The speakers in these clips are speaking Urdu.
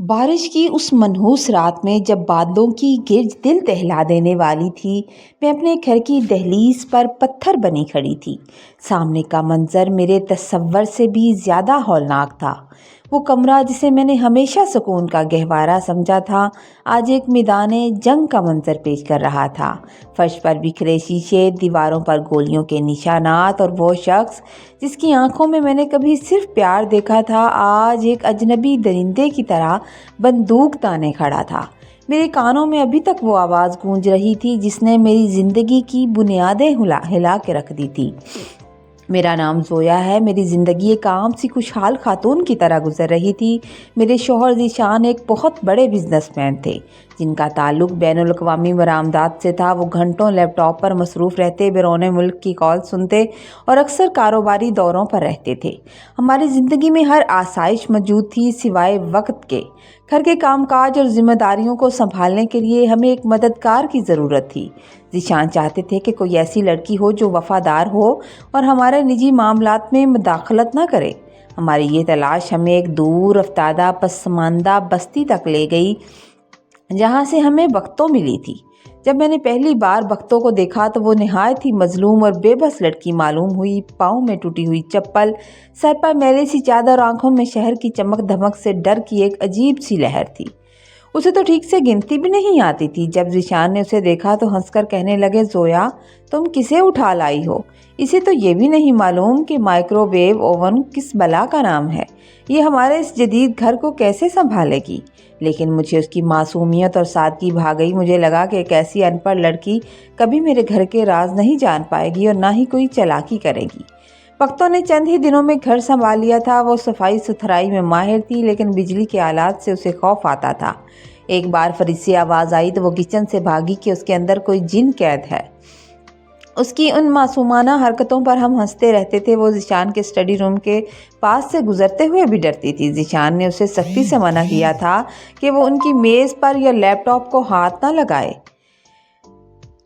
بارش کی اس منحوس رات میں جب بادلوں کی گرج دل دہلا دینے والی تھی، میں اپنے گھر کی دہلیز پر پتھر بنی کھڑی تھی۔ سامنے کا منظر میرے تصور سے بھی زیادہ ہولناک تھا۔ وہ کمرہ جسے میں نے ہمیشہ سکون کا گہوارہ سمجھا تھا، آج ایک میدان جنگ کا منظر پیش کر رہا تھا۔ فرش پر بکھرے شیشے، دیواروں پر گولیوں کے نشانات، اور وہ شخص جس کی آنکھوں میں نے کبھی صرف پیار دیکھا تھا، آج ایک اجنبی درندے کی طرح بندوق تانے کھڑا تھا۔ میرے کانوں میں ابھی تک وہ آواز گونج رہی تھی جس نے میری زندگی کی بنیادیں ہلا کے رکھ دی تھی۔ میرا نام زویا ہے۔ میری زندگی ایک عام سی خوشحال خاتون کی طرح گزر رہی تھی۔ میرے شوہر ذیشان ایک بہت بڑے بزنس مین تھے جن کا تعلق بین الاقوامی برآمدات سے تھا۔ وہ گھنٹوں لیپ ٹاپ پر مصروف رہتے، بیرون ملک کی کال سنتے اور اکثر کاروباری دوروں پر رہتے تھے۔ ہماری زندگی میں ہر آسائش موجود تھی سوائے وقت کے۔ گھر کے کام کاج اور ذمہ داریوں کو سنبھالنے کے لیے ہمیں ایک مددگار کی ضرورت تھی۔ ذیشان چاہتے تھے کہ کوئی ایسی لڑکی ہو جو وفادار ہو اور ہمارے نجی معاملات میں مداخلت نہ کرے۔ ہماری یہ تلاش ہمیں ایک دور افتادہ پسماندہ بستی تک لے گئی جہاں سے ہمیں بختوں ملی تھی۔ جب میں نے پہلی بار بختوں کو دیکھا تو وہ نہایت ہی مظلوم اور بے بس لڑکی معلوم ہوئی۔ پاؤں میں ٹوٹی ہوئی چپل، سر پر میلی سی چادر، آنکھوں میں شہر کی چمک دھمک سے ڈر کی ایک عجیب سی لہر تھی۔ اسے تو ٹھیک سے گنتی بھی نہیں آتی تھی۔ جب ذیشان نے اسے دیکھا تو ہنس کر کہنے لگے، زویا تم کسے اٹھا لائی ہو؟ اسے تو یہ بھی نہیں معلوم کہ مائکرو ویو اوون کس بلا کا نام ہے۔ یہ ہمارے اس جدید گھر کو کیسے سنبھالے گی؟ لیکن مجھے اس کی معصومیت اور سادگی بھا گئی۔ مجھے لگا کہ ایک ایسی ان پڑھ لڑکی کبھی میرے گھر کے راز نہیں جان پائے گی اور نہ ہی کوئی چالاکی کرے گی۔ بختوں نے چند ہی دنوں میں گھر سنبھال لیا تھا۔ وہ صفائی ستھرائی میں ماہر تھی لیکن بجلی کے آلات سے اسے خوف آتا تھا۔ ایک بار فریسی آواز آئی تو وہ کچن سے بھاگی کہ اس کے اندر کوئی جن قید ہے۔ اس کی ان معصومانہ حرکتوں پر ہم ہنستے رہتے تھے۔ وہ ذیشان کے سٹڈی روم کے پاس سے گزرتے ہوئے بھی ڈرتی تھی۔ ذیشان نے اسے سختی سے منع کیا تھا کہ وہ ان کی میز پر یا لیپ ٹاپ کو ہاتھ نہ لگائے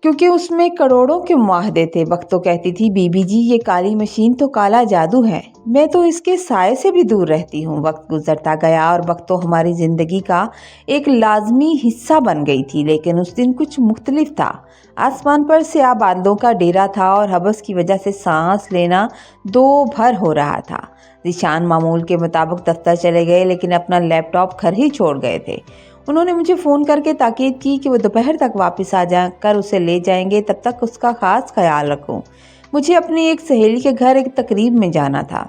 کیونکہ اس میں کروڑوں کے معاہدے تھے۔ بختوں کہتی تھی، بی بی جی یہ کالی مشین تو کالا جادو ہے، میں تو اس کے سائے سے بھی دور رہتی ہوں۔ وقت گزرتا گیا اور بختوں ہماری زندگی کا ایک لازمی حصہ بن گئی تھی، لیکن اس دن کچھ مختلف تھا۔ آسمان پر سیاہ بادلوں کا ڈیرا تھا اور حبس کی وجہ سے سانس لینا دو بھر ہو رہا تھا۔ ذیشان معمول کے مطابق دفتر چلے گئے لیکن اپنا لیپ ٹاپ گھر ہی چھوڑ گئے تھے۔ انہوں نے مجھے فون کر کے تاکید کی کہ وہ دوپہر تک واپس آ جا کر اسے لے جائیں گے، تب تک اس کا خاص خیال رکھو۔ مجھے اپنی ایک سہیلی کے گھر ایک تقریب میں جانا تھا۔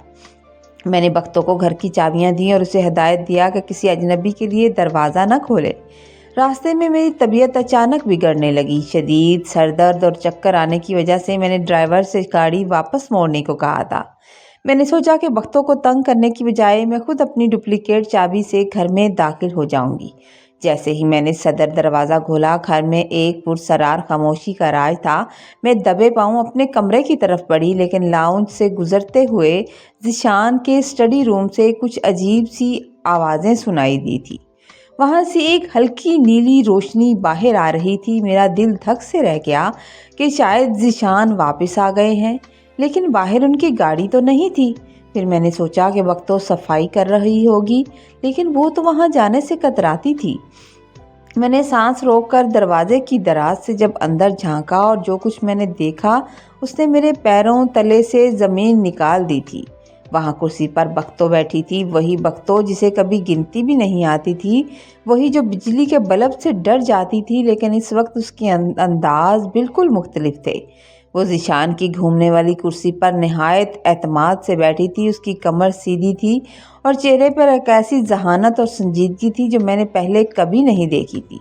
میں نے بختوں کو گھر کی چابیاں دیں اور اسے ہدایت دیا کہ کسی اجنبی کے لیے دروازہ نہ کھولے۔ راستے میں میری طبیعت اچانک بگڑنے لگی۔ شدید سر درد اور چکر آنے کی وجہ سے میں نے ڈرائیور سے گاڑی واپس موڑنے کو کہا تھا۔ میں نے سوچا کہ بختوں کو تنگ کرنے کی بجائے میں خود اپنی ڈپلیکیٹ چابی سے گھر میں داخل ہو جاؤں گی۔ جیسے ہی میں نے صدر دروازہ کھولا، گھر میں ایک پرسرار خاموشی کا راج تھا۔ میں دبے پاؤں اپنے کمرے کی طرف بڑھی لیکن لاؤنج سے گزرتے ہوئے ذیشان کے سٹڈی روم سے کچھ عجیب سی آوازیں سنائی دی تھی۔ وہاں سے ایک ہلکی نیلی روشنی باہر آ رہی تھی۔ میرا دل دھک سے رہ گیا کہ شاید ذیشان واپس آ گئے ہیں، لیکن باہر ان کی گاڑی تو نہیں تھی۔ پھر میں نے سوچا کہ بختوں صفائی کر رہی ہوگی، لیکن وہ تو وہاں جانے سے کتراتی تھی۔ میں نے سانس روک کر دروازے کی دراز سے جب اندر جھانکا اور جو کچھ میں نے دیکھا اس نے میرے پیروں تلے سے زمین نکال دی تھی۔ وہاں کرسی پر بختوں بیٹھی تھی، وہی بختوں جسے کبھی گنتی بھی نہیں آتی تھی، وہی جو بجلی کے بلب سے ڈر جاتی تھی، لیکن اس وقت اس کے انداز بالکل مختلف تھے۔ وہ ذیشان کی گھومنے والی کرسی پر نہایت اعتماد سے بیٹھی تھی۔ اس کی کمر سیدھی تھی اور چہرے پر ایک ایسی ذہانت اور سنجیدگی تھی جو میں نے پہلے کبھی نہیں دیکھی تھی۔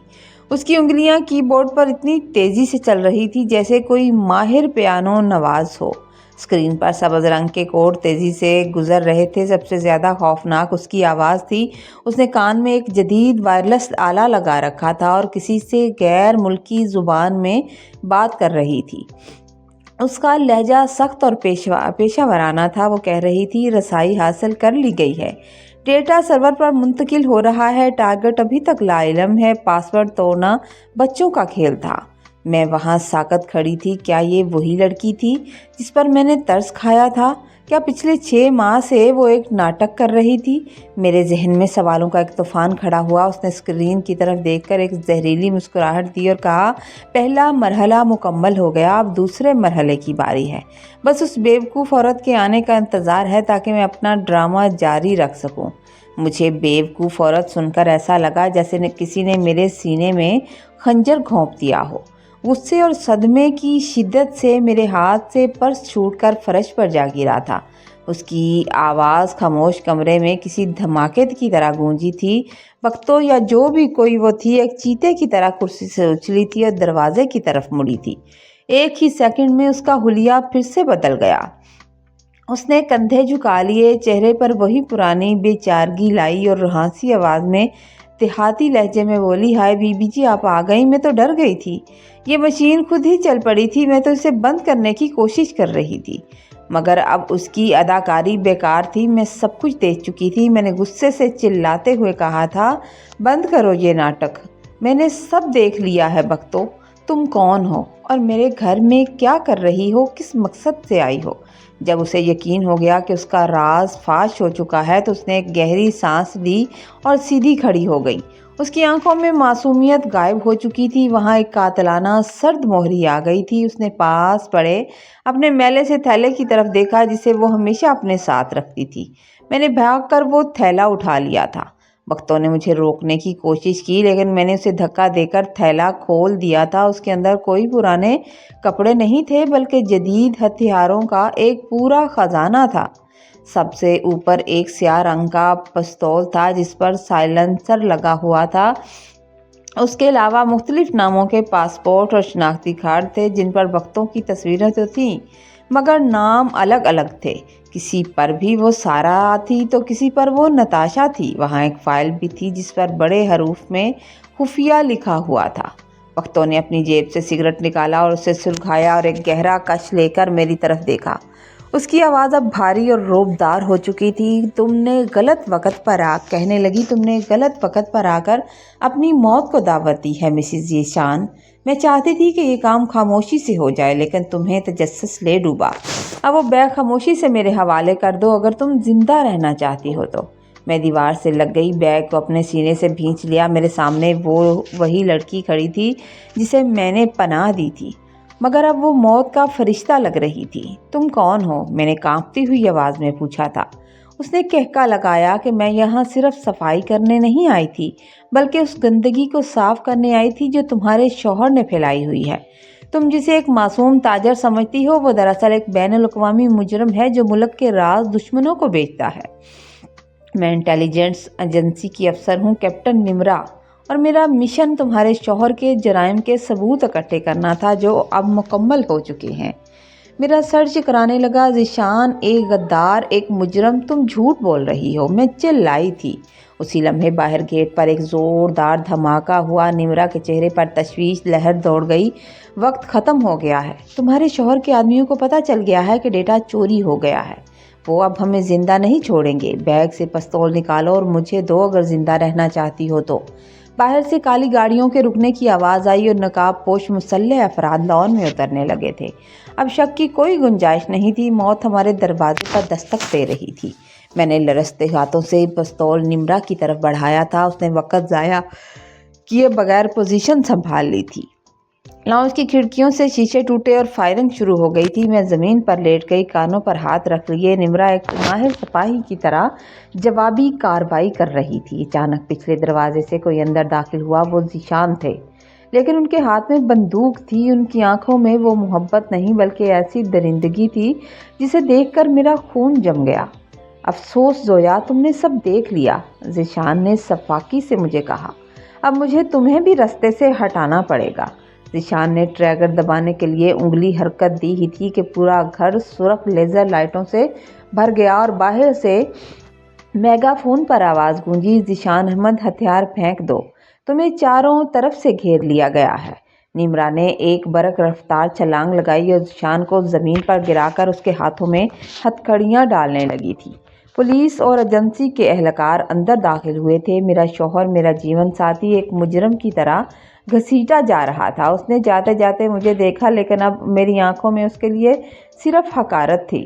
اس کی انگلیاں کی بورڈ پر اتنی تیزی سے چل رہی تھی جیسے کوئی ماہر پیانو نواز ہو۔ اسکرین پر سبز رنگ کے کوڈ تیزی سے گزر رہے تھے۔ سب سے زیادہ خوفناک اس کی آواز تھی۔ اس نے کان میں ایک جدید وائرلیس آلہ لگا رکھا تھا اور کسی سے غیر ملکی زبان میں بات کر رہی تھی۔ اس کا لہجہ سخت اور پیشہ ورانہ تھا۔ وہ کہہ رہی تھی، رسائی حاصل کر لی گئی ہے، ڈیٹا سرور پر منتقل ہو رہا ہے، ٹارگٹ ابھی تک لاعلم ہے، پاس ورڈ توڑنا بچوں کا کھیل تھا۔ میں وہاں ساکت کھڑی تھی۔ کیا یہ وہی لڑکی تھی جس پر میں نے ترس کھایا تھا؟ کیا پچھلے 6 ماہ سے وہ ایک ناٹک کر رہی تھی؟ میرے ذہن میں سوالوں کا ایک طوفان کھڑا ہوا۔ اس نے اسکرین کی طرف دیکھ کر ایک زہریلی مسکراہٹ دی اور کہا، پہلا مرحلہ مکمل ہو گیا، اب دوسرے مرحلے کی باری ہے۔ بس اس بیوقوف عورت کے آنے کا انتظار ہے تاکہ میں اپنا ڈرامہ جاری رکھ سکوں۔ مجھے بیوقوف عورت سن کر ایسا لگا جیسے کسی نے میرے سینے میں خنجر گھونپ دیا ہو۔ غصے اور صدمے کی شدت سے میرے ہاتھ سے پرس چھوٹ کر فرش پر جا گرا تھا۔ اس کی آواز خاموش کمرے میں کسی دھماکے کی طرح گونجی تھی۔ بختو یا جو بھی کوئی وہ تھی، ایک چیتے کی طرح کرسی سے اچھلی تھی اور دروازے کی طرف مڑی تھی۔ ایک ہی سیکنڈ میں اس کا حلیہ پھر سے بدل گیا۔ اس نے کندھے جھکا لیے، چہرے پر وہی پرانی بے چارگی لائی اور روحانسی آواز میں دیہاتی لہجے میں بولی، ہائے بی بی جی، آپ آ گئی، میں تو ڈر گئی تھی۔ یہ مشین خود ہی چل پڑی تھی، میں تو اسے بند کرنے کی کوشش کر رہی تھی، مگر اب اس کی اداکاری بیکار تھی۔ میں سب کچھ دیکھ چکی تھی۔ میں نے غصے سے چلاتے ہوئے کہا تھا، بند کرو یہ ناٹک، میں نے سب دیکھ لیا ہے۔ بختو، تم کون ہو اور میرے گھر میں کیا کر رہی ہو؟ کس مقصد سے آئی ہو؟ جب اسے یقین ہو گیا کہ اس کا راز فاش ہو چکا ہے تو اس نے ایک گہری سانس لی اور سیدھی کھڑی ہو گئی۔ اس کی آنکھوں میں معصومیت غائب ہو چکی تھی، وہاں ایک قاتلانہ سرد مہری آ گئی تھی۔ اس نے پاس پڑے اپنے میلے سے تھیلے کی طرف دیکھا جسے وہ ہمیشہ اپنے ساتھ رکھتی تھی۔ میں نے بھاگ کر وہ تھیلا اٹھا لیا تھا۔ بختوں نے مجھے روکنے کی کوشش کی لیکن میں نے اسے دھکا دے کر تھیلا کھول دیا تھا۔ اس کے اندر کوئی پرانے کپڑے نہیں تھے بلکہ جدید ہتھیاروں کا ایک پورا خزانہ تھا۔ سب سے اوپر ایک سیاہ رنگ کا پستول تھا جس پر سائلنسر لگا ہوا تھا۔ اس کے علاوہ مختلف ناموں کے پاسپورٹ اور شناختی کارڈ تھے جن پر بختوں کی تصویریں تو تھیں مگر نام الگ الگ تھے۔ کسی پر بھی وہ سارا تھی تو کسی پر وہ نتاشا تھی۔ وہاں ایک فائل بھی تھی جس پر بڑے حروف میں خفیہ لکھا ہوا تھا۔ بختوں نے اپنی جیب سے سگریٹ نکالا اور اسے سلگھایا اور ایک گہرا کش لے کر میری طرف دیکھا۔ اس کی آواز اب بھاری اور رعبدار ہو چکی تھی۔ تم نے غلط وقت پر کہنے لگی، تم نے غلط وقت پر آ کر اپنی موت کو دعوت دی ہے مسز ذیشان۔ میں چاہتی تھی کہ یہ کام خاموشی سے ہو جائے لیکن تمہیں تجسس لے ڈوبا۔ اب وہ بیگ خاموشی سے میرے حوالے کر دو اگر تم زندہ رہنا چاہتی ہو تو۔ میں دیوار سے لگ گئی، بیگ کو اپنے سینے سے بھینچ لیا۔ میرے سامنے وہی لڑکی کھڑی تھی جسے میں نے پناہ دی تھی مگر اب وہ موت کا فرشتہ لگ رہی تھی۔ تم کون ہو؟ میں نے کانپتی ہوئی آواز میں پوچھا تھا۔ اس نے کہکا لگایا کہ میں یہاں صرف صفائی کرنے نہیں آئی تھی بلکہ اس گندگی کو صاف کرنے آئی تھی جو تمہارے شوہر نے پھیلائی ہوئی ہے۔ تم جسے ایک معصوم تاجر سمجھتی ہو وہ دراصل ایک بین الاقوامی مجرم ہے جو ملک کے راز دشمنوں کو بیچتا ہے۔ میں انٹیلیجنس ایجنسی کی افسر ہوں، کیپٹن نمرا، اور میرا مشن تمہارے شوہر کے جرائم کے ثبوت اکٹھے کرنا تھا جو اب مکمل ہو چکے ہیں۔ میرا سر چکرانے لگا۔ ذیشان ایک غدار، ایک مجرم، تم جھوٹ بول رہی ہو، میں چلائی تھی۔ اسی لمحے باہر گیٹ پر ایک زوردار دھماکہ ہوا۔ نمرا کے چہرے پر تشویش لہر دوڑ گئی۔ وقت ختم ہو گیا ہے، تمہارے شوہر کے آدمیوں کو پتہ چل گیا ہے کہ ڈیٹا چوری ہو گیا ہے، وہ اب ہمیں زندہ نہیں چھوڑیں گے۔ بیگ سے پستول نکالو اور مجھے دو اگر زندہ رہنا چاہتی ہو تو۔ باہر سے کالی گاڑیوں کے رکنے کی آواز آئی اور نقاب پوش مسلح افراد لان میں اترنے لگے تھے۔ اب شک کی کوئی گنجائش نہیں تھی، موت ہمارے دروازے پر دستک دے رہی تھی۔ میں نے لرزتے ہاتھوں سے پستول نمرا کی طرف بڑھایا تھا۔ اس نے وقت ضائع کیے بغیر پوزیشن سنبھال لی تھی۔ لاؤنج کی کھڑکیوں سے شیشے ٹوٹے اور فائرنگ شروع ہو گئی تھی۔ میں زمین پر لیٹ گئی، کانوں پر ہاتھ رکھ لیے۔ نمرا ایک ماہر سپاہی کی طرح جوابی کارروائی کر رہی تھی۔ اچانک پچھلے دروازے سے کوئی اندر داخل ہوا۔ وہ ذیشان تھے لیکن ان کے ہاتھ میں بندوق تھی۔ ان کی آنکھوں میں وہ محبت نہیں بلکہ ایسی درندگی تھی جسے دیکھ کر میرا خون جم گیا۔ افسوس زویا، تم نے سب دیکھ لیا، ذیشان نے صفاقی سے مجھے کہا۔ اب مجھے تمہیں بھی رستے سے ہٹانا پڑے گا۔ ذیشان نے ٹریگر دبانے کے لیے انگلی حرکت دی ہی تھی کہ پورا گھر سرخ لیزر لائٹوں سے بھر گیا اور باہر سے میگا فون پر آواز گونجی، ذیشان احمد، ہتھیار پھینک دو، تمہیں چاروں طرف سے گھیر لیا گیا ہے۔ نمرا نے ایک برق رفتار چھلانگ لگائی اور ذیشان کو زمین پر گرا کر اس کے ہاتھوں میں ہتھکڑیاں ڈالنے لگی تھی۔ پولیس اور ایجنسی کے اہلکار اندر داخل ہوئے تھے۔ میرا شوہر، میرا جیون ساتھی، ایک مجرم کی طرح گھسیٹا جا رہا تھا۔ اس نے جاتے جاتے مجھے دیکھا لیکن اب میری آنکھوں میں اس کے لیے صرف حقارت تھی۔